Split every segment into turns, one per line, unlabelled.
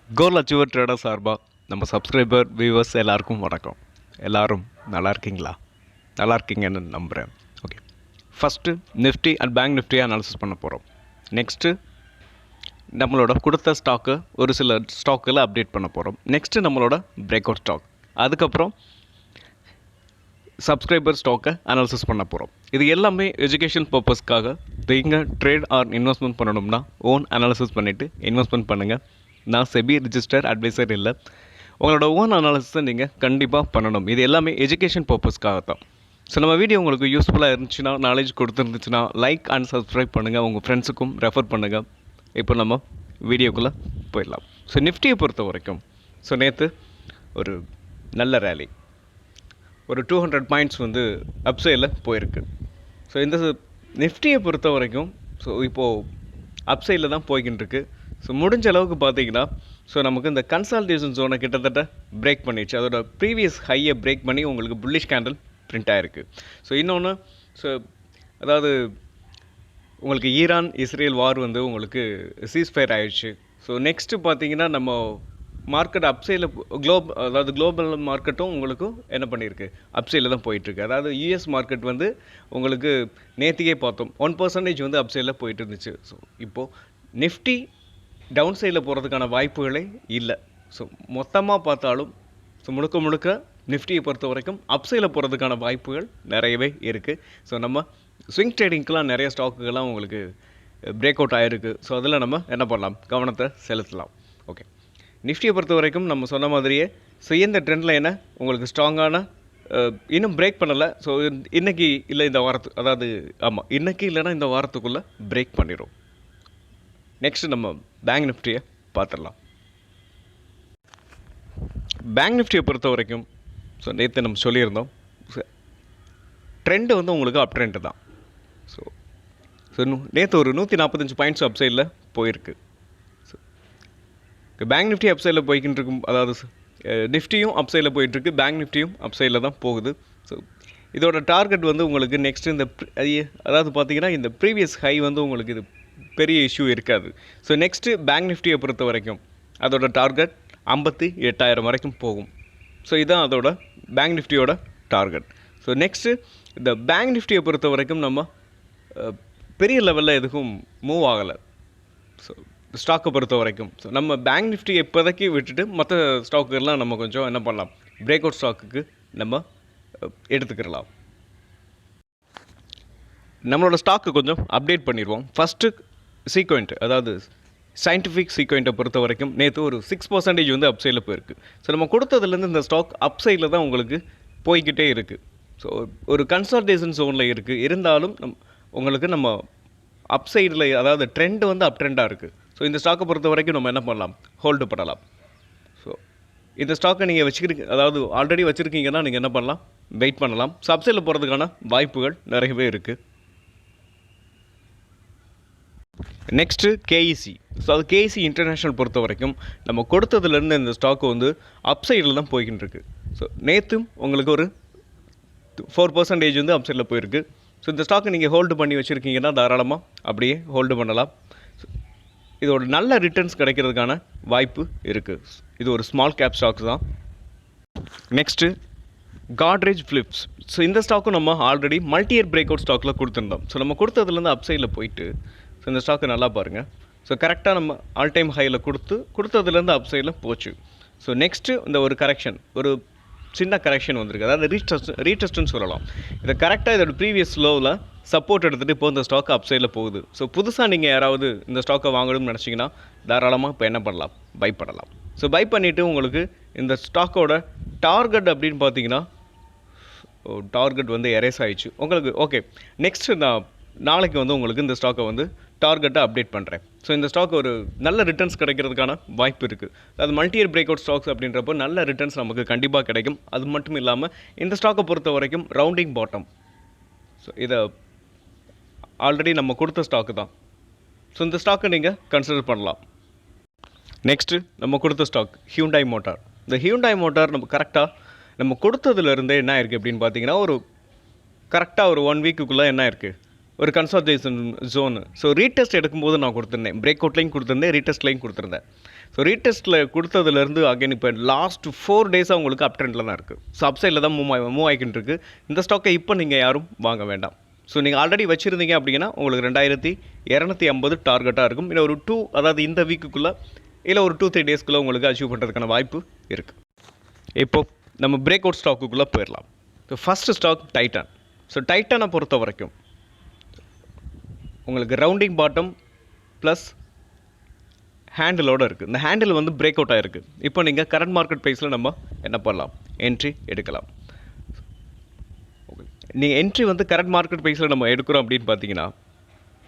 கோல் achiever trader சார்பாக நம்ம subscriber viewers எல்லாருக்கும் வணக்கம். எல்லோரும் நல்லா இருக்கீங்களா? நல்லா இருக்கீங்கன்னு நம்புகிறேன். Okay, first Nifty and bank நிஃப்டியை அனாலிசிஸ் பண்ண போகிறோம். நெக்ஸ்ட்டு நம்மளோட கொடுத்த ஸ்டாக்கு ஒரு சில ஸ்டாக்கில் அப்டேட் பண்ண போகிறோம். நெக்ஸ்ட்டு நம்மளோட பிரேக் அவுட் ஸ்டாக், அதுக்கப்புறம் சப்ஸ்கிரைபர் ஸ்டாக்கை அனாலிசிஸ் பண்ண போகிறோம். இது எல்லாமே எஜுகேஷன் பர்பஸ்க்காக. நீங்கள் ட்ரேட் ஆர் இன்வெஸ்ட்மெண்ட் பண்ணணும்னா ஓன் அனாலிசிஸ் பண்ணிவிட்டு இன்வெஸ்ட்மெண்ட் பண்ணுங்கள். நான் செபி ரிஜிஸ்டர் அட்வைசர் இல்லை. உங்களோட ஓன் அனாலிசிஸை நீங்கள் கண்டிப்பாக பண்ணணும். இது எல்லாமே எஜுகேஷன் பர்பஸ்க்காக தான். ஸோ நம்ம வீடியோ உங்களுக்கு யூஸ்ஃபுல்லாக இருந்துச்சுன்னா, நாலேஜ் கொடுத்துருந்துச்சுன்னா லைக் அண்ட் சப்ஸ்கிரைப் பண்ணுங்கள், உங்கள் ஃப்ரெண்ட்ஸுக்கும் ரெஃபர் பண்ணுங்கள். இப்போ நம்ம வீடியோக்குள்ளே போயிடலாம். ஸோ நிஃப்டியை பொறுத்த வரைக்கும் நேற்று ஒரு நல்ல ரேலி, ஒரு 200 பாயிண்ட்ஸ் அப்சைடில் போயிருக்கு. ஸோ இந்த நிஃப்டியை பொறுத்த வரைக்கும் இப்போது அப்சைடில் தான் போய்கிட்டு இருக்கு. ஸோ முடிஞ்ச அளவுக்கு பார்த்தீங்கன்னா நமக்கு இந்த கன்சால்டேஷன் ஜோனை கிட்டத்தட்ட பிரேக் பண்ணிடுச்சு. அதோட ப்ரீவியஸ் ஹையை பிரேக் பண்ணி உங்களுக்கு புல்லிஷ் கேண்டில் பிரிண்ட் ஆகிருக்கு. ஸோ இன்னொன்று அதாவது உங்களுக்கு ஈரான் இஸ்ரேல் வார் உங்களுக்கு சீஸ்ஃபயர் ஆயிடுச்சு. ஸோ நெக்ஸ்ட்டு பார்த்தீங்கன்னா நம்ம மார்க்கெட் அப்சைடில் குளோபல் மார்க்கெட்டும் உங்களுக்கு என்ன பண்ணியிருக்கு, அப்சைடில் தான் போயிட்டுருக்கு. அதாவது யூஎஸ் மார்க்கெட் உங்களுக்கு நேற்றுக்கே பார்த்தோம் 1% அப்சைடில் போயிட்டு இருந்துச்சு. ஸோ இப்போது நிஃப்டி டவுன் சைடில் போகிறதுக்கான வாய்ப்புகளே இல்லை. ஸோ மொத்தமாக பார்த்தாலும் முழுக்க நிஃப்டியை பொறுத்த வரைக்கும் அப்சைடில் போகிறதுக்கான வாய்ப்புகள் நிறையவே இருக்குது. ஸோ நம்ம ஸ்விங் ட்ரேடிங்க்கெலாம் நிறைய ஸ்டாக்குகள்லாம் உங்களுக்கு பிரேக் அவுட் ஆகிருக்கு. ஸோ அதில் நம்ம என்ன பண்ணலாம், கவனத்தை செலுத்தலாம். ஓகே, நிஃப்டியை பொறுத்த வரைக்கும் நம்ம சொன்ன மாதிரியே இந்த ட்ரெண்ட் லைனை உங்களுக்கு ஸ்ட்ராங்கான இன்னும் பிரேக் பண்ணலை. ஸோ இன்றைக்கி இல்லை இந்த வாரத்துக்கு, அதாவது ஆமாம் இன்றைக்கி இல்லைன்னா இந்த வாரத்துக்குள்ளே பிரேக் பண்ணிடும். நெக்ஸ்ட்டு நம்ம பேங்க் நிஃப்டியை பார்த்துடலாம். பேங்க் நிஃப்டியை பொறுத்த வரைக்கும் நேற்று நம்ம சொல்லியிருந்தோம், ட்ரெண்டு உங்களுக்கு அப் ட்ரெண்டு தான். ஸோ நேற்று ஒரு 145 பாயிண்ட்ஸ் அப்சைடில் போயிருக்கு. ஸோ பேங்க் நிஃப்டி அப்சைடில் போய்கிட்டு இருக்கும், அதாவது நிஃப்டியும் அப்சைடில் போயிட்டுருக்கு, பேங்க் நிஃப்டியும் அப்சைடில் தான் போகுது. ஸோ இதோட டார்கெட் உங்களுக்கு நெக்ஸ்ட்டு இந்த அதாவது பார்த்தீங்கன்னா இந்த ப்ரீவியஸ் ஹை உங்களுக்கு இது பெரிய இஷ்யூ இருக்காது. ஸோ நெக்ஸ்ட்டு பேங்க் நிஃப்டியை பொறுத்த வரைக்கும் அதோட டார்கெட் 58,000 வரைக்கும் போகும். ஸோ இதுதான் அதோட பேங்க் நிஃப்டியோட டார்கெட். ஸோ நெக்ஸ்ட்டு இந்த பேங்க் நிஃப்டியை பொறுத்த வரைக்கும் நம்ம பெரிய லெவலில் எதுக்கும் மூவ் ஆகலை. ஸோ ஸ்டாக்கை பொறுத்த வரைக்கும் நம்ம பேங்க் நிஃப்டியை இப்போதைக்கு விட்டுட்டு மற்ற ஸ்டாக்குகள்லாம் நம்ம கொஞ்சம் என்ன பண்ணலாம், பிரேக் அவுட் ஸ்டாக்குக்கு நம்ம எடுத்துக்கிடலாம். நம்மளோட ஸ்டாக்கு கொஞ்சம் அப்டேட் பண்ணிடுவோம். ஃபஸ்ட்டு சீக்வெண்ட், அதாவது சயின்டிஃபிக் சீக்வெண்ட்டை பொறுத்த வரைக்கும் நேற்று ஒரு 6% அப்சைடில் போயிருக்கு. ஸோ நம்ம கொடுத்ததுலேருந்து இந்த ஸ்டாக் அப்சைடில் தான் உங்களுக்கு போய்கிட்டே இருக்குது. ஸோ ஒரு கன்சல்டேஷன் ஜோனில் இருக்குது. இருந்தாலும் உங்களுக்கு நம்ம அப்சைடில், அதாவது ட்ரெண்டு அப் ட்ரெண்டாக இருக்குது. ஸோ இந்த ஸ்டாக்கை பொறுத்த வரைக்கும் நம்ம என்ன பண்ணலாம், ஹோல்டு பண்ணலாம். ஸோ இந்த ஸ்டாக்கை நீங்கள் வச்சுக்கிறீங்க, அதாவது ஆல்ரெடி வச்சுருக்கீங்கன்னா நீங்கள் என்ன பண்ணலாம், வெயிட் பண்ணலாம். ஸோ அப்சைடில் போகிறதுக்கான வாய்ப்புகள் நிறையவே இருக்குது. Next KEC. ஸோ அது கேஇசி இன்டர்நேஷ்னல் பொறுத்த வரைக்கும் நம்ம கொடுத்ததுலேருந்து இந்த ஸ்டாக்கு அப்சைடில் தான் போய்கிட்டு இருக்கு. ஸோ நேற்றும் உங்களுக்கு ஒரு 4% அப்சைடில் போயிருக்கு. ஸோ இந்த ஸ்டாக்கை நீங்கள் ஹோல்டு பண்ணி வச்சுருக்கீங்கன்னா தாராளமாக அப்படியே ஹோல்டு பண்ணலாம். இதோட நல்ல ரிட்டர்ன்ஸ் கிடைக்கிறதுக்கான வாய்ப்பு இருக்குது. இது ஒரு ஸ்மால் கேப் ஸ்டாக்ஸ் தான். Next Godrej Philips. ஸோ இந்த ஸ்டாக்கும் நம்ம already multi year break out ஸ்டாக்கில் கொடுத்துருந்தோம். ஸோ நம்ம கொடுத்ததுலேருந்து அப்சைடில் போயிட்டு இந்த ஸ்டாக்கு நல்லா பாருங்கள். ஸோ கரெக்டாக நம்ம ஆல் டைம் ஹையில் கொடுத்ததுலேருந்து அப்சைடில் போச்சு. ஸோ நெக்ஸ்ட்டு இந்த ஒரு கரெக்ஷன், ஒரு சின்ன கரெக்ஷன் வந்திருக்கு, அதாவது ரீடெஸ்ட்னு சொல்லலாம். இதை கரெக்டாக இதோட ப்ரீவியஸ் லோவில் சப்போர்ட் எடுத்துகிட்டு இப்போ இந்த ஸ்டாக்கு அப்சைடில் போகுது. ஸோ புதுசாக நீங்கள் யாராவது இந்த ஸ்டாக்கை வாங்கணும்னு நினச்சிங்கன்னா தாராளமாக இப்போ என்ன பண்ணலாம், பை பண்ணலாம். ஸோ பை பண்ணிவிட்டு உங்களுக்கு இந்த ஸ்டாக்கோட டார்கெட் அப்படின்னு பார்த்தீங்கன்னா டார்கெட் எரேஸ் ஆகிடுச்சு உங்களுக்கு. ஓகே, நெக்ஸ்ட்டு நான் நாளைக்கு உங்களுக்கு இந்த ஸ்டாக்கை டார்கெட்டை அப்டேட் பண்ணுறேன். ஸோ இந்த ஸ்டாக் ஒரு நல்ல ரிட்டர்ன்ஸ் கிடைக்கிறதுக்கான வாய்ப்பு இருக்குது. அது multi year break out stocks அப்படின்றப்போ நல்ல ரிட்டர்ன்ஸ் நமக்கு கண்டிப்பாக கிடைக்கும். அது மட்டும் இல்லாமல் இந்த ஸ்டாக்கை பொறுத்த வரைக்கும் ரவுண்டிங் பாட்டம். ஸோ இதை ஆல்ரெடி நம்ம கொடுத்த ஸ்டாக்கு தான். ஸோ இந்த ஸ்டாக்கை நீங்கள் கன்சிடர் பண்ணலாம். நெக்ஸ்ட்டு நம்ம கொடுத்த ஸ்டாக் ஹியூண்டாய் மோட்டார். இந்த ஹியூண்டாய் மோட்டார் நம்ம கரெக்டாக நம்ம கொடுத்ததுலேருந்தே என்ன இருக்குது அப்படின்னு பார்த்தீங்கன்னா ஒரு கரெக்டாக ஒரு 1 வீக்குள்ளே என்ன இருக்குது, ஒரு கன்சால்டேஷன் ஜோனு. ஸோ ரீடெஸ்ட் எடுக்கும்போது நான் கொடுத்துருந்தேன், பிரேக் அவுட்லையும் கொடுத்துருந்தேன், ரீடெஸ்ட்லையும் கொடுத்துருந்தேன். ஸோ ரீடெஸ்ட்டில் கொடுத்ததுலேருந்து அகைன் இப்போ லாஸ்ட் 4 டேஸாக உங்களுக்கு அப் ட்ரெண்டில் தான் இருக்குது. ஸோ அப் சைடில் தான் மூவ் ஆகிக்கிட்டு இருக்குது. இந்த ஸ்டாக்கை இப்போ நீங்கள் யாரும் வாங்க வேண்டாம். ஸோ நீங்கள் ஆல்ரெடி வச்சுருந்தீங்க அப்படின்னா உங்களுக்கு 2250 டார்கெட்டாக இருக்கும். இல்லை ஒரு 2, அதாவது இந்த வீக்குக்குள்ளே இல்லை ஒரு 2-3 டேஸ்க்குள்ளே உங்களுக்கு அச்சீவ் பண்ணுறதுக்கான வாய்ப்பு இருக்குது. இப்போது நம்ம பிரேக் அவுட் ஸ்டாக்குக்குள்ளே போயிடலாம். So first stock Titan. So டைட்டனை பொறுத்த வரைக்கும் உங்களுக்கு ரவுண்டிங் பாட்டம் ப்ளஸ் ஹேண்டிலோடு இருக்குது. இந்த ஹேண்டில் வந்து பிரேக் அவுட் ஆகிருக்கு. இப்போ நீங்கள் கரண்ட் மார்க்கெட் ப்ரைஸில் நம்ம என்ன பண்ணலாம், என்ட்ரி எடுக்கலாம். நீங்கள் என்ட்ரி வந்து கரண்ட் மார்க்கெட் ப்ரைஸில் நம்ம எடுக்கிறோம் அப்படின்னு பார்த்தீங்கன்னா,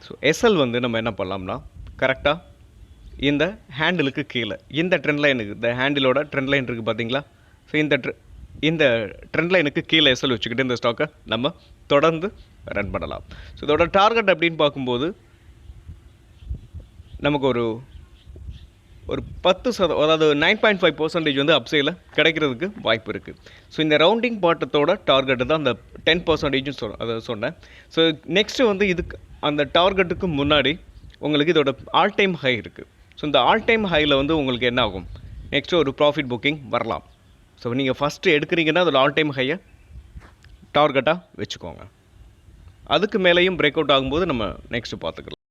ஸோ எஸ்எல் வந்து நம்ம என்ன பண்ணலாம்னா கரெக்டாக இந்த ஹேண்டிலுக்கு கீழே இந்த ட்ரெண்ட் லைனுக்கு, இந்த ஹேண்டிலோட ட்ரெண்ட் லைன் இருக்குது பார்த்தீங்களா, ஸோ இந்த ட்ரெண்ட் லைனுக்கு கீழே எஸ்எல் வச்சுக்கிட்டு இந்த ஸ்டாக்கை நம்ம தொடர்ந்து ரன் பண்ணலாம். ஸோ இதோட டார்கெட் அப்படின்னு பார்க்கும்போது நமக்கு ஒரு 10%, அதாவது 9.5% வந்து அப்சைடில் கிடைக்கிறதுக்கு வாய்ப்பு இருக்குது. ஸோ இந்த ரவுண்டிங் பாட்டத்தோட டார்கெட்டு தான் அந்த 10% அதை சொன்னேன். ஸோ நெக்ஸ்ட்டு வந்து இதுக்கு அந்த டார்கெட்டுக்கு முன்னாடி உங்களுக்கு இதோட ஆல் டைம் ஹை இருக்குது. ஸோ இந்த ஆல் டைம் ஹையில் வந்து உங்களுக்கு என்ன ஆகும், நெக்ஸ்ட்டு ஒரு ப்ராஃபிட் புக்கிங் வரலாம். ஸோ நீங்கள் ஃபஸ்ட்டு எடுக்கிறீங்கன்னா அதோட ஆல் டைம் ஹையை டார்கெட்டாக வச்சுக்கோங்க. அதுக்கு மேலேயும் பிரேக் அவுட் ஆகும்போது நம்ம நெக்ஸ்ட்டு பார்த்துக்கலாம்.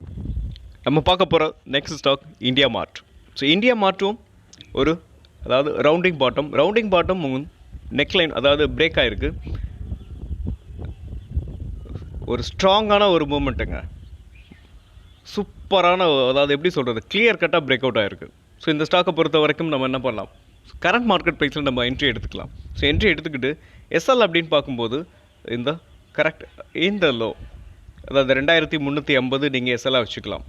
நம்ம பார்க்க போகிற நெக்ஸ்ட் ஸ்டாக் இந்தியா மார்ட். ஸோ இந்தியா மார்ட்டும் அதாவது ரவுண்டிங் பாட்டம் நெக்லைன் அதாவது பிரேக் ஆகிருக்கு. ஒரு ஸ்ட்ராங்கான ஒரு மூமெண்ட்டுங்க, சூப்பரான, அதாவது எப்படி சொல்கிறது, கிளியர் கட்டாக பிரேக் அவுட் ஆகிருக்கு. ஸோ இந்த ஸ்டாக்கை பொறுத்த வரைக்கும் நம்ம என்ன பண்ணலாம், கரண்ட் மார்க்கெட் ப்ரைஸில் நம்ம என்ட்ரி எடுத்துக்கலாம். ஸோ என்ட்ரி எடுத்துக்கிட்டு எஸ்எல் அப்படின்னு பார்க்கும்போது இந்த லோ, அதாவது 2350 நீங்கள் எஸ்எல்லாக வச்சுக்கலாம்.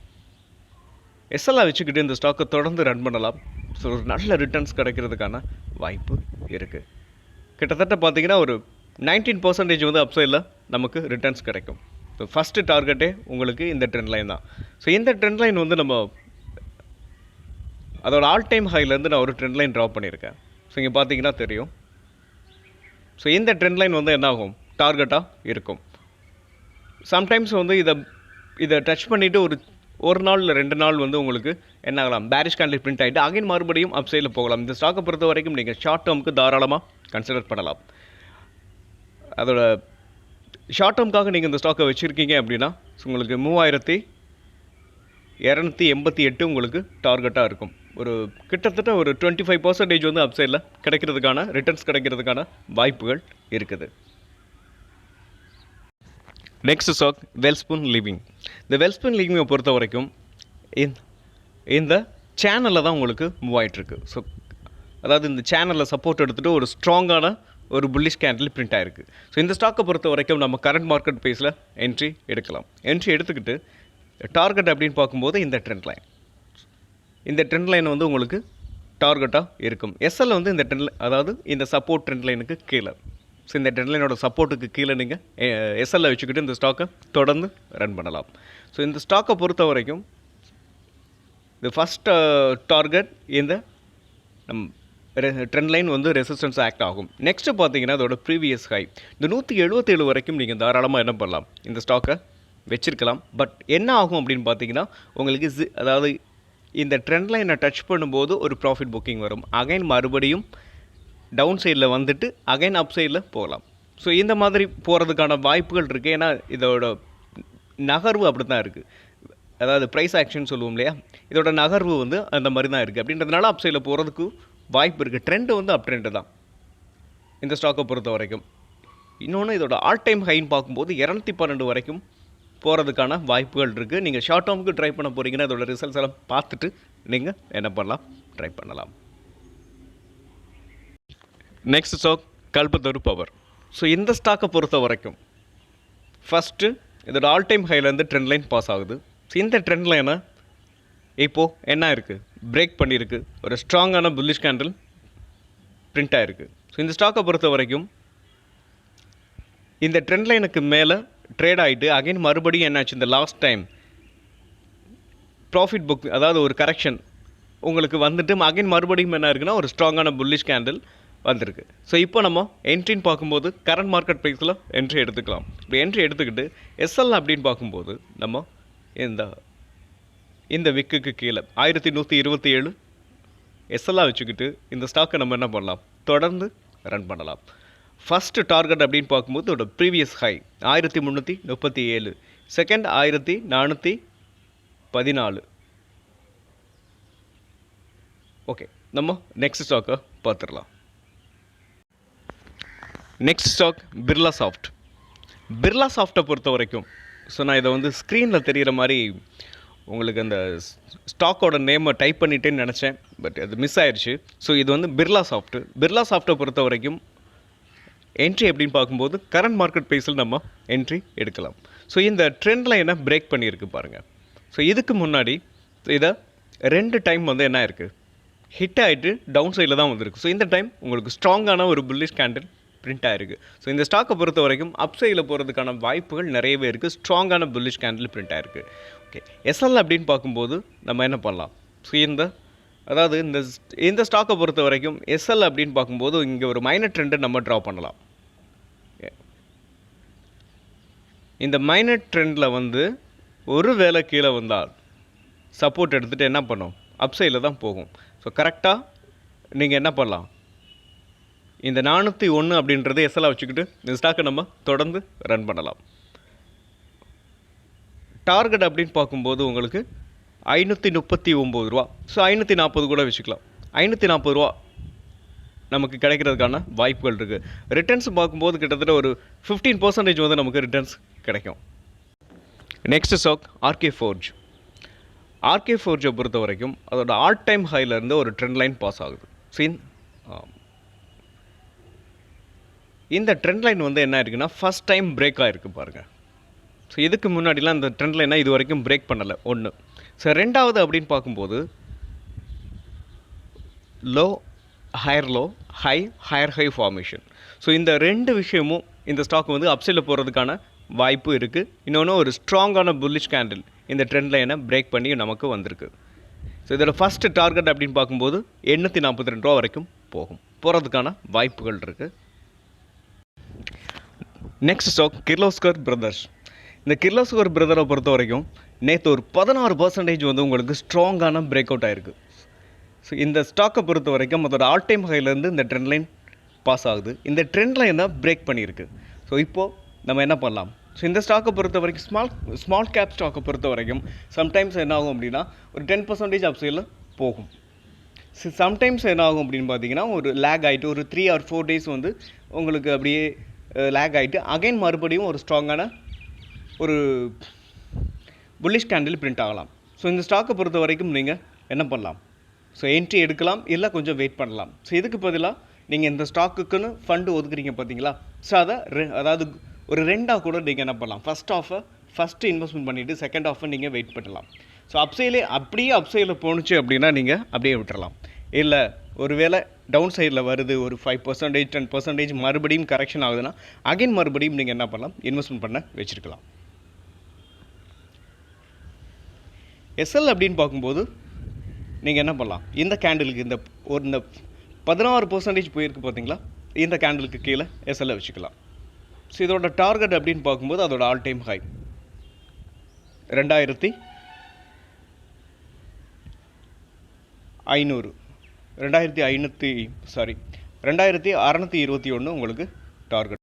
எஸ்எல்லாக வச்சுக்கிட்டு இந்த ஸ்டாக்கை தொடர்ந்து ரன் பண்ணலாம். ஸோ ஒரு நல்ல ரிட்டர்ன்ஸ் கிடைக்கிறதுக்கான வாய்ப்பு இருக்குது. கிட்டத்தட்ட பார்த்தீங்கன்னா ஒரு 19% வந்து அப்சைடில் நமக்கு ரிட்டர்ன்ஸ் கிடைக்கும். ஸோ ஃபஸ்ட்டு டார்கெட்டே உங்களுக்கு இந்த ட்ரெண்ட் லைன் தான். ஸோ இந்த ட்ரெண்ட் லைன் வந்து நம்ம அதோட ஆல் டைம் ஹைலேருந்து நான் ஒரு ட்ரெண்ட் லைன் ட்ரா பண்ணியிருக்கேன். ஸோ இங்கே பார்த்தீங்கன்னா தெரியும். ஸோ இந்த ட்ரெண்ட் லைன் வந்து என்ன ஆகும், டார்கெட்டாக இருக்கும். சம்டைம்ஸ் வந்து இதை டச் பண்ணிவிட்டு ஒரு நாள் இல்லை 2 நாள் வந்து உங்களுக்கு என்ன ஆகலாம், பேரிஷ் கேண்டில் பிரிண்ட் ஆகிட்டு அகைன் மறுபடியும் அப் சைடில் போகலாம். இந்த ஸ்டாக்கை பொறுத்த வரைக்கும் நீங்கள் ஷார்ட் டேர்முக்கு தாராளமாக கன்சிடர் பண்ணலாம். அதோட ஷார்ட் டேர்முக்காக நீங்கள் இந்த ஸ்டாக்கை வச்சுருக்கீங்க அப்படின்னா உங்களுக்கு 3288 உங்களுக்கு டார்கெட்டாக இருக்கும். கிட்டத்தட்ட ஒரு 25% வந்து அப் சைடில் கிடைக்கிறதுக்கான ரிட்டர்ன்ஸ் கிடைக்கிறதுக்கான வாய்ப்புகள் இருக்குது. Next stock Welspun Living. இந்த வெல்ஸ்பூன் லிவிங்கை பொறுத்த வரைக்கும் இந்த சேனலில் தான் உங்களுக்கு மூவ் ஆகிட்டுருக்கு. ஸோ அதாவது இந்த சேனலில் சப்போர்ட் எடுத்துகிட்டு ஒரு ஸ்ட்ராங்கான ஒரு புல்லிஷ் கேண்டில் பிரிண்ட் ஆகிருக்கு. ஸோ இந்த ஸ்டாக்கை பொறுத்த வரைக்கும் நம்ம கரண்ட் மார்க்கெட் ப்ரைஸில் என்ட்ரி எடுக்கலாம். என்ட்ரி எடுத்துக்கிட்டு டார்கெட் அப்படின்னு பார்க்கும்போது இந்த ட்ரெண்ட் லைன் வந்து உங்களுக்கு டார்கெட்டாக இருக்கும். எஸ்எல் வந்து இந்த அதாவது இந்த சப்போர்ட் ட்ரெண்ட் லைனுக்கு கீழே. ஸோ இந்த ட்ரெண்ட் லைனோட சப்போர்ட்டுக்கு கீழே நீங்கள் எஸ்எல்லை வச்சுக்கிட்டு இந்த ஸ்டாக்கை தொடர்ந்து ரன் பண்ணலாம். ஸோ இந்த ஸ்டாக்கை பொறுத்த வரைக்கும் இந்த ஃபஸ்ட் டார்கெட் இந்த ட்ரெண்ட் லைன் வந்து ரெசிஸ்டன்ஸ் ஆக்ட் ஆகும். நெக்ஸ்ட்டு பார்த்தீங்கன்னா அதோட ப்ரீவியஸ் ஹை இந்த 177 வரைக்கும் நீங்கள் தாராளமாக என்ன பண்ணலாம், இந்த ஸ்டாக்கை வச்சுருக்கலாம். பட் என்ன ஆகும் அப்படின்னு பார்த்தீங்கன்னா உங்களுக்கு அதாவது இந்த ட்ரெண்ட் லைனை டச் பண்ணும்போது ஒரு ப்ராஃபிட் புக்கிங் வரும். அகைன் மறுபடியும் டவுன் சைடில் வந்துட்டு அகைன் அப் சைடில் போகலாம். ஸோ இந்த மாதிரி போகிறதுக்கான வாய்ப்புகள் இருக்குது. ஏன்னா இதோட நகர்வு அப்படி தான் இருக்குது. அதாவது ப்ரைஸ் ஆக்ஷன் சொல்லுவோம் இல்லையா, இதோட நகர்வு வந்து அந்த மாதிரி தான் இருக்குது. அப்படின்றதுனால அப் சைடில் போகிறதுக்கு வாய்ப்பு இருக்குது. ட்ரெண்டு வந்து அப் ட்ரெண்டு தான் இந்த ஸ்டாக்கை பொறுத்த வரைக்கும். இன்னொன்று இதோட ஆல் டைம் ஹைன்னு பார்க்கும்போது 212 வரைக்கும் போகிறதுக்கான வாய்ப்புகள் இருக்குது. நீங்கள் ஷார்ட் டேர்முக்கு ட்ரை பண்ண போகிறீங்கன்னா இதோட ரிசல்ட்ஸ் எல்லாம் பார்த்துட்டு நீங்கள் என்ன பண்ணலாம், ட்ரை பண்ணலாம். Next stock Kalpataru power. So இந்த ஸ்டாக்கை பொறுத்த வரைக்கும் ஃபஸ்ட்டு இதோட ஆல் டைம் ஹைலேருந்து ட்ரெண்ட் லைன் பாஸ் ஆகுது. ஸோ இந்த ட்ரெண்ட் லைனை இப்போது என்ன இருக்குது, பிரேக் பண்ணியிருக்கு. ஒரு ஸ்ட்ராங்கான புல்லிஷ் கேண்டில் பிரிண்ட் ஆகிருக்கு. ஸோ இந்த ஸ்டாக்கை பொறுத்த வரைக்கும் இந்த ட்ரெண்ட் லைனுக்கு மேலே ட்ரேட் ஆகிட்டு அகைன் மறுபடியும் என்னாச்சு, இந்த லாஸ்ட் டைம் ப்ராஃபிட் புக், அதாவது ஒரு கரெக்ஷன் உங்களுக்கு வந்துட்டு அகைன் மறுபடியும் என்ன இருக்குன்னா ஒரு ஸ்ட்ராங்கான புல்லிஷ் கேண்டில் வந்திருக்கு. ஸோ இப்போ நம்ம என்ட்ரின்னு பார்க்கும்போது கரண்ட் மார்க்கெட் ப்ரைஸில் என்ட்ரி எடுத்துக்கலாம். இப்போ என்ட்ரி எடுத்துக்கிட்டு எஸ்எல் அப்படின்னு பார்க்கும்போது நம்ம இந்த இந்த விக்குக்கு கீழே 1127 எஸ்எல்லாக வச்சுக்கிட்டு இந்த ஸ்டாக்கை நம்ம என்ன பண்ணலாம், தொடர்ந்து ரன் பண்ணலாம். ஃபஸ்ட்டு டார்கெட் அப்படின்னு பார்க்கும்போது இதோட ப்ரீவியஸ் ஹை 1337, செகண்ட் 1414. ஓகே, நம்ம நெக்ஸ்ட் ஸ்டாக்கை பார்த்துடலாம். Next stock Birlasoft. Birlasoft பொறுத்த வரைக்கும் ஸோ நான் இதை வந்து ஸ்க்ரீனில் தெரிகிற மாதிரி உங்களுக்கு அந்த ஸ்டாக்கோட நேமை டைப் பண்ணிட்டேன்னு நினச்சேன், பட் அது மிஸ் ஆயிடுச்சு. ஸோ இது வந்து பிர்லா சாஃப்ட்டு. பிர்லா சாஃப்ட்டை பொறுத்த வரைக்கும் என்ட்ரி எப்படின்னு பார்க்கும்போது கரண்ட் மார்க்கெட் ப்ரைஸில் நம்ம என்ட்ரி எடுக்கலாம். ஸோ இந்த ட்ரெண்ட் லைனை பிரேக் பண்ணியிருக்கு பாருங்கள். ஸோ இதுக்கு முன்னாடி இதை 2 டைம் வந்து என்ன இருக்குது, ஹிட் ஆகிட்டு டவுன் சைடில் தான் வந்திருக்கு. ஸோ இந்த டைம் உங்களுக்கு ஸ்ட்ராங்கான ஒரு புல்லிஷ் கேண்டில் பிரிண்ட் ஆகிருக்கு. ஸோ இந்த ஸ்டாக்கை பொறுத்த வரைக்கும் அப் சைடில் போகிறதுக்கான வாய்ப்புகள் நிறையவே இருக்குது. ஸ்ட்ராங்கான புல்லிஷ் கேண்டில் பிரிண்ட் ஆகிருக்கு. ஓகே, எஸ்எல் அப்படின்னு பார்க்கும்போது நம்ம என்ன பண்ணலாம், ஸோ அதாவது இந்த ஸ்டாக்கை பொறுத்த வரைக்கும் எஸ்எல் அப்படின்னு பார்க்கும்போது இங்கே ஒரு மைனர் ட்ரெண்டை நம்ம ட்ரா பண்ணலாம். இந்த மைனர் ட்ரெண்டில் வந்து ஒரு வேளை கீழே வந்தால் சப்போர்ட் எடுத்துகிட்டு என்ன பண்ணோம், அப் சைடில் தான் போகும். ஸோ கரெக்டாக நீங்கள் என்ன பண்ணலாம், இந்த 401 அப்படின்றது எஸ்எல்லாக வச்சுக்கிட்டு இந்த ஸ்டாக்கை நம்ம தொடர்ந்து ரன் பண்ணலாம். டார்கெட் அப்படின்னு பார்க்கும்போது உங்களுக்கு 539 ரூபா. ஸோ 540 கூட வச்சுக்கலாம். 540 ரூபா நமக்கு கிடைக்கிறதுக்கான வாய்ப்புகள் இருக்குது. ரிட்டர்ன்ஸ் பார்க்கும்போது கிட்டத்தட்ட ஒரு 15% வந்து நமக்கு ரிட்டர்ன்ஸ் கிடைக்கும். Next stock RK Forge. RK ஃபோர்ஜை பொறுத்த வரைக்கும் அதோட ஆல் டைம் ஹைலேருந்து ஒரு ட்ரெண்ட் லைன் பாஸ் ஆகுது. ஸோ இந்த ட்ரெண்ட் லைன் வந்து என்ன இருக்குன்னா ஃபஸ்ட் டைம் பிரேக் ஆகிருக்கு பாருங்கள். ஸோ இதுக்கு முன்னாடிலாம் இந்த ட்ரெண்ட் லைனை இது வரைக்கும் பிரேக் பண்ணலை ஒன்று. ஸோ ரெண்டாவது அப்படின்னு பார்க்கும்போது low higher low higher high formation. So இந்த 2 விஷயமும் இந்த ஸ்டாக் வந்து அப்சைடில் போகிறதுக்கான வாய்ப்பு இருக்குது. இன்னொன்று ஒரு ஸ்ட்ராங்கான புல்லிஷ் கேண்டில் இந்த ட்ரெண்ட் லைனை பிரேக் பண்ணி நமக்கு வந்திருக்கு. ஸோ இதோட ஃபஸ்ட்டு டார்கெட் அப்படின்னு பார்க்கும்போது 842 ரூபா வரைக்கும் போகிறதுக்கான வாய்ப்புகள் இருக்குது. Next stock Kirloskar brothers. இந்த கிர்லோஸ்கர் பிரதரை பொறுத்த வரைக்கும் நேற்று ஒரு 16% வந்து உங்களுக்கு ஸ்ட்ராங்கான பிரேக் அவுட் ஆகிருக்கு. ஸோ இந்த ஸ்டாக்கை பொறுத்த வரைக்கும் அதோட ஆல் டைம் ஹைலேருந்து இந்த ட்ரெண்ட் லைன் பாஸ் ஆகுது. இந்த ட்ரெண்ட் லைனை பிரேக் பண்ணியிருக்கு. ஸோ இப்போது நம்ம என்ன பண்ணலாம், ஸோ இந்த ஸ்டாக்கை பொறுத்த வரைக்கும் ஸ்மால் கேப் ஸ்டாக்கை பொறுத்த வரைக்கும் சம்டைம்ஸ் என்ன ஆகும் அப்படின்னா ஒரு 10% அப் சைடில் போகும். சம்டைம்ஸ் என்ன ஆகும் அப்படின்னு பார்த்தீங்கன்னா ஒரு லேக் ஆகிட்டு ஒரு 3 or 4 days வந்து உங்களுக்கு அப்படியே லேக் ஆகிட்டு அகைன் மறுபடியும் ஒரு ஸ்ட்ராங்கான ஒரு புல்லிஷ் கேண்டில் பிரிண்ட் ஆகலாம். ஸோ இந்த ஸ்டாக்கை பொறுத்த வரைக்கும் நீங்கள் என்ன பண்ணலாம், ஸோ என்ட்ரி எடுக்கலாம், இல்லை கொஞ்சம் வெயிட் பண்ணலாம். ஸோ இதுக்கு பதிலாக நீங்கள் இந்த ஸ்டாக்குக்குன்னு ஃபண்டு ஒதுக்குறீங்க பார்த்தீங்களா, ஸோ அதாவது ஒரு 2 கூட நீங்கள் என்ன பண்ணலாம், ஃபஸ்ட்டு இன்வெஸ்ட்மெண்ட் பண்ணிவிட்டு செகண்ட் ஆஃபை நீங்கள் வெயிட் பண்ணலாம். ஸோ அப்படியே அப்சைடில் போணுச்சு அப்படின்னா நீங்கள் அப்படியே விட்டுறலாம். இல்லை ஒருவேளை டவுன் சைடில் வருது ஒரு 5% 10% மறுபடியும் கரெக்ஷன் ஆகுதுன்னா அகைன் மறுபடியும் நீங்கள் என்ன பண்ணலாம், இன்வெஸ்ட்மெண்ட் பண்ண வச்சுருக்கலாம். எஸ்எல் அப்படின்னு பார்க்கும்போது நீங்கள் என்ன பண்ணலாம், இந்த கேண்டிலுக்கு இந்த 16% போயிருக்கு பார்த்தீங்களா, இந்த கேண்டிலுக்கு கீழே எஸ்எல்லை வச்சுக்கலாம். ஸோ இதோட டார்கெட் அப்படின்னு பார்க்கும்போது அதோட ஆல் டைம் ஹை 2621 உங்களுக்கு டார்கெட்.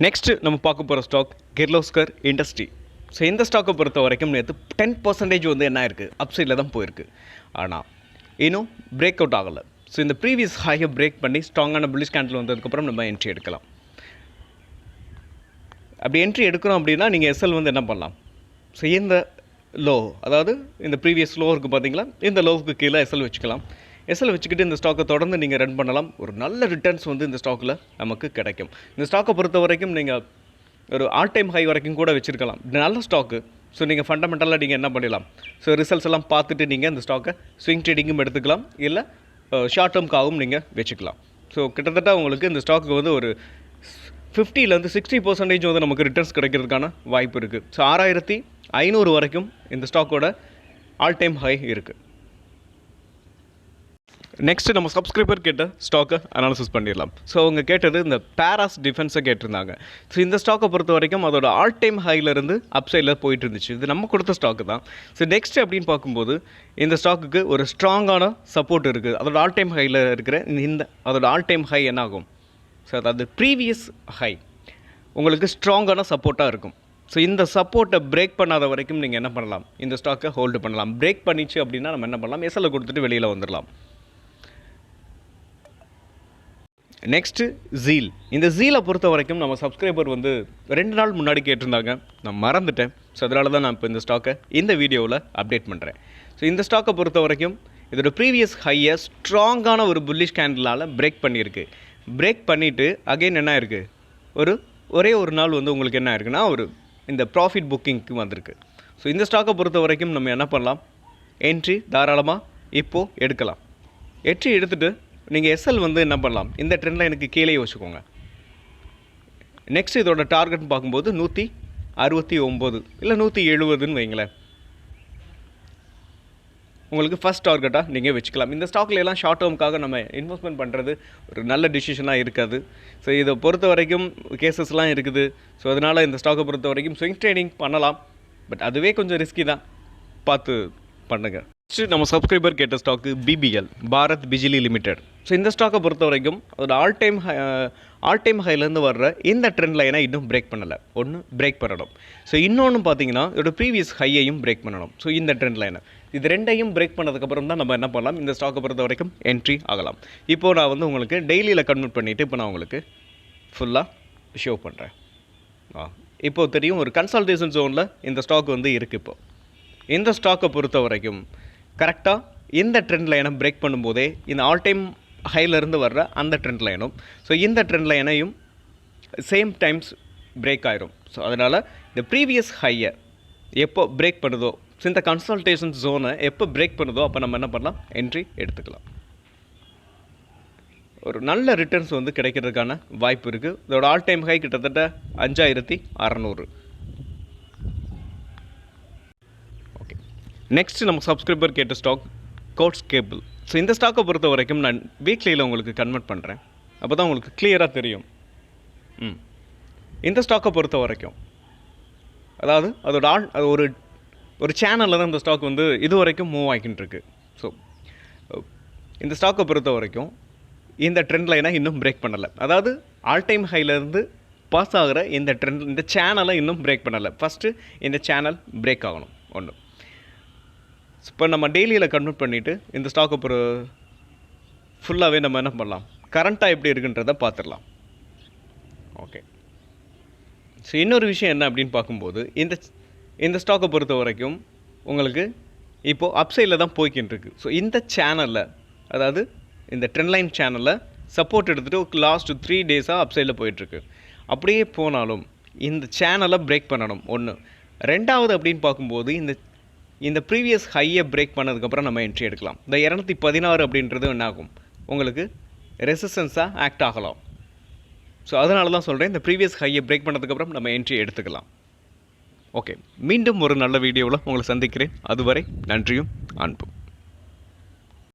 நெக்ஸ்ட்டு நம்ம பார்க்க போகிற ஸ்டாக் கிர்லோஸ்கர் இண்டஸ்ட்ரி. ஸோ இந்த ஸ்டாக்கை பொறுத்த வரைக்கும் நேற்று 10% வந்து என்ன இருக்குது, அப்சைடில் தான் போயிருக்கு. ஆனால் இன்னும் பிரேக் அவுட் ஆகலை. ஸோ இந்த ப்ரீவியஸ் ஹையை பிரேக் பண்ணி ஸ்ட்ராங்கான புல்லிஷ் கேண்டில் வந்ததுக்கப்புறம் நம்ம என்ட்ரி எடுக்கலாம். அப்படி என்ட்ரி எடுக்கிறோம் அப்படின்னா நீங்கள் எஸ்எல் வந்து என்ன பண்ணலாம், ஸோ இந்த லோ, அதாவது இந்த ப்ரீவியஸ் லோ இருக்குது பார்த்தீங்களா, இந்த லோவுக்கு கீழே எஸ்எல் வச்சுக்கலாம். எஸ்எல் வச்சுக்கிட்டு இந்த ஸ்டாக்கை தொடர்ந்து நீங்கள் ரன் பண்ணலாம். ஒரு நல்ல ரிட்டர்ன்ஸ் வந்து இந்த ஸ்டாக்கில் நமக்கு கிடைக்கும். இந்த ஸ்டாக்கை பொறுத்த வரைக்கும் நீங்கள் ஒரு ஆல் டைம் ஹை வரைக்கும் கூட வச்சுருக்கலாம். நல்ல ஸ்டாக்கு. ஸோ நீங்கள் ஃபண்டமெண்டலாக நீங்கள் என்ன பண்ணிடலாம், ஸோ ரிசல்ட்ஸ் எல்லாம் பார்த்துட்டு நீங்கள் இந்த ஸ்டாக்கை ஸ்விங் ட்ரேடிங்கும் எடுத்துக்கலாம், இல்லை ஷார்ட் டேர்ம்காகவும் நீங்கள் வச்சுக்கலாம். ஸோ கிட்டத்தட்ட உங்களுக்கு இந்த ஸ்டாக்கு வந்து ஒரு 50% 60% வந்து நமக்கு ரிட்டர்ன்ஸ் கிடைக்கிறதுக்கான வாய்ப்பு இருக்குது. ஸோ 6500 வரைக்கும் இந்த ஸ்டாக்கோட ஆல் டைம் ஹை இருக்குது. நெக்ஸ்ட்டு நம்ம சப்ஸ்கிரைபர் கேட்ட ஸ்டாக்கை அனாலிசிஸ் பண்ணிடலாம். ஸோ அவங்க கேட்டது இந்த பேராஸ் டிஃபென்ஸை கேட்டிருந்தாங்க. ஸோ இந்த ஸ்டாக்கை பொறுத்த வரைக்கும் அதோட ஆல் டைம் ஹைலேருந்து அப் சைடில் போயிட்டு இருந்துச்சு. இது நம்ம கொடுத்த ஸ்டாக்கு தான். ஸோ நெக்ஸ்ட் அப்படின்னு பார்க்கும்போது இந்த ஸ்டாக்குக்கு ஒரு ஸ்ட்ராங்கான சப்போர்ட் இருக்குது. அதோட ஆல் டைம் ஹையில் இருக்கிற அதோட ஆல் டைம் ஹை என்ன ஆகும்? ஸோ அதாவது ப்ரீவியஸ் ஹை உங்களுக்கு ஸ்ட்ராங்கான சப்போர்ட்டாக இருக்கும். ஸோ இந்த சப்போர்ட்டை பிரேக் பண்ணாத வரைக்கும் நீங்கள் என்ன பண்ணலாம்? இந்த ஸ்டாக்கை ஹோல்டு பண்ணலாம். பிரேக் பண்ணிச்சு அப்படின்னா நம்ம என்ன பண்ணலாம்? எஸ்எல்லை கொடுத்துட்டு வெளியில் வந்துடலாம். Next zeal. இந்த ஜீலை பொறுத்த வரைக்கும் நம்ம சப்ஸ்கிரைபர் 2 நாள் முன்னாடி கேட்டிருந்தாங்க. நான் மறந்துட்டேன். ஸோ அதனால தான் நான் இப்போ இந்த ஸ்டாக்கை இந்த வீடியோவில் அப்டேட் பண்ணுறேன். ஸோ இந்த ஸ்டாக்கை பொறுத்த வரைக்கும் இதோட ப்ரீவியஸ் ஹையை ஸ்ட்ராங்கான ஒரு புல்லிஷ் கேண்டிலால் பிரேக் பண்ணியிருக்கு. பிரேக் பண்ணிவிட்டு அகெயின் என்ன இருக்குது? ஒரே ஒரு நாள் உங்களுக்கு என்ன இருக்குன்னா இந்த ப்ராஃபிட் புக்கிங்க்கு வந்திருக்கு. ஸோ இந்த ஸ்டாக்கை பொறுத்த வரைக்கும் நம்ம என்ன பண்ணலாம்? என்ட்ரி தாராளமாக இப்போது எடுக்கலாம். என்ட்ரி எடுத்துகிட்டு நீங்கள் எஸ்எல் என்ன பண்ணலாம்? இந்த ட்ரெண்டில் எனக்கு கீழே வச்சுக்கோங்க. நெக்ஸ்ட் இதோட டார்கெட்னு பார்க்கும்போது 169 இல்லை 170ன்னு வைங்களேன். உங்களுக்கு ஃபஸ்ட் டார்கெட்டாக நீங்கள் வச்சுக்கலாம். இந்த ஸ்டாக்கில் எல்லாம் ஷார்ட் டேர்முக்காக நம்ம இன்வெஸ்ட்மெண்ட் பண்ணுறது ஒரு நல்ல டிசிஷனாக இருக்காது. ஸோ இதை பொறுத்த வரைக்கும் கேசஸ்லாம் இருக்குது. ஸோ அதனால் இந்த ஸ்டாக்கை பொறுத்த வரைக்கும் ஸ்விங் ட்ரேடிங் பண்ணலாம். பட் அதுவே கொஞ்சம் ரிஸ்கி தான். பார்த்து பண்ணுங்கள். நெக்ஸ்ட்டு நம்ம சப்ஸ்கிரைபர் கேட்ட ஸ்டாக்கு பிபிஎல், பாரத் பிஜிலி லிமிடெட். ஸோ இந்த ஸ்டாக்கை பொறுத்த வரைக்கும் அதோட ஆல் டைம் ஹைலேருந்து வர்ற இந்த ட்ரெண்ட் லைனை இன்னும் பிரேக் பண்ணலை. ஒன்று பிரேக் பண்ணணும். ஸோ இன்னொன்று பார்த்தீங்கன்னா இதோட ப்ரீவியஸ் ஹையையும் பிரேக் பண்ணணும். ஸோ இந்த ட்ரெண்ட் லைனை இது ரெண்டையும் பிரேக் பண்ணதுக்கப்புறம் தான் நம்ம என்ன பண்ணலாம்? இந்த ஸ்டாக்கை பொறுத்த வரைக்கும் என்ட்ரி ஆகலாம். இப்போது நான் உங்களுக்கு டெய்லியில் கன்வெர்ட் பண்ணிவிட்டு இப்போ நான் உங்களுக்கு ஃபுல்லாக ஷோ பண்ணுறேன். இப்போது தெரியும் ஒரு கன்சல்டேஷன் ஜோனில் இந்த ஸ்டாக் இருக்குது. இப்போது இந்த ஸ்டாக்கை பொறுத்த வரைக்கும் கரெக்டாக இந்த ட்ரெண்ட் லைனை பிரேக் பண்ணும்போதே இந்த ஆல் டைம் ஹைலேருந்து வர்ற அந்த ட்ரெண்ட் லைனும் ஸோ இந்த ட்ரெண்ட் லைனையும் சேம் டைம்ஸ் பிரேக் ஆயிரும். ஸோ அதனால் இந்த ப்ரீவியஸ் ஹையை எப்போ பிரேக் பண்ணுதோ, ஸோ இந்த கன்சல்டேஷன் ஜோனை எப்போ பிரேக் பண்ணுதோ அப்போ நம்ம என்ன பண்ணலாம்? என்ட்ரி எடுத்துக்கலாம். ஒரு நல்ல ரிட்டர்ன்ஸ் கிடைக்கிறதுக்கான வாய்ப்பு இருக்குது. இதோட ஆல் டைம் ஹை கிட்டத்தட்ட 5600. ஓகே, நெக்ஸ்ட் நம்ம சப்ஸ்கிரைபர் கேட்ட ஸ்டாக் கோட்ஸ் கேபிள். ஸோ இந்த ஸ்டாக்கை பொறுத்த வரைக்கும் நான் வீக்லியில் உங்களுக்கு கன்வெர்ட் பண்ணுறேன். அப்போ தான் உங்களுக்கு கிளியராக தெரியும். இந்த ஸ்டாக்கை பொறுத்த வரைக்கும் அதாவது அதோட அது ஒரு சேனலில் தான் இந்த ஸ்டாக் இது வரைக்கும் மூவ் ஆகிக்கிட்டு இருக்கு. ஸோ இந்த ஸ்டாக்கை பொறுத்த வரைக்கும் இந்த ட்ரெண்ட் லைனை இன்னும் பிரேக் பண்ணலை. அதாவது ஆல் டைம் ஹைலேருந்து பாஸ் ஆகிற இந்த சேனலை இன்னும் பிரேக் பண்ணலை. ஃபஸ்ட்டு இந்த சேனல் பிரேக் ஆகணும். ஒன்று. இப்போ நம்ம டெய்லியில் கன்வெர்ட் பண்ணிவிட்டு இந்த ஸ்டாக்கை ஃபுல்லாகவே நம்ம என்ன பண்ணலாம்? கரண்ட்டாக எப்படி இருக்குன்றதை பார்த்துடலாம். ஓகே, ஸோ இன்னொரு விஷயம் என்ன அப்படின்னு பார்க்கும்போது இந்த ஸ்டாக்கை பொறுத்த வரைக்கும் உங்களுக்கு இப்போது அப்சைடில் தான் போய்கிட்டு இருக்குது. ஸோ இந்த சேனலில் அதாவது இந்த ட்ரெண்ட் லைன் சேனலில் சப்போர்ட் எடுத்துகிட்டு லாஸ்ட் 3 டேஸாக அப்சைடில் போயிட்டுருக்கு. அப்படியே போனாலும் இந்த சேனலை பிரேக் பண்ணணும். ஒன்று. ரெண்டாவது அப்படின்னு பார்க்கும்போது இந்த ப்ரீவியஸ் ஹையை பிரேக் பண்ணதுக்கப்புறம் நம்ம என்ட்ரி எடுக்கலாம். இந்த 216 அப்படின்றது என்ன ஆகும்? உங்களுக்கு ரெசிஸ்டன்ஸாக ஆக்ட் ஆகலாம். ஸோ அதனால தான் சொல்கிறேன், இந்த ப்ரீவியஸ் ஹையை பிரேக் பண்ணதுக்கப்புறம் நம்ம என்ட்ரி எடுத்துக்கலாம். ஓகே, மீண்டும் ஒரு நல்ல வீடியோவில் உங்களை சந்திக்கிறேன். அதுவரை நன்றியும் அன்பும்.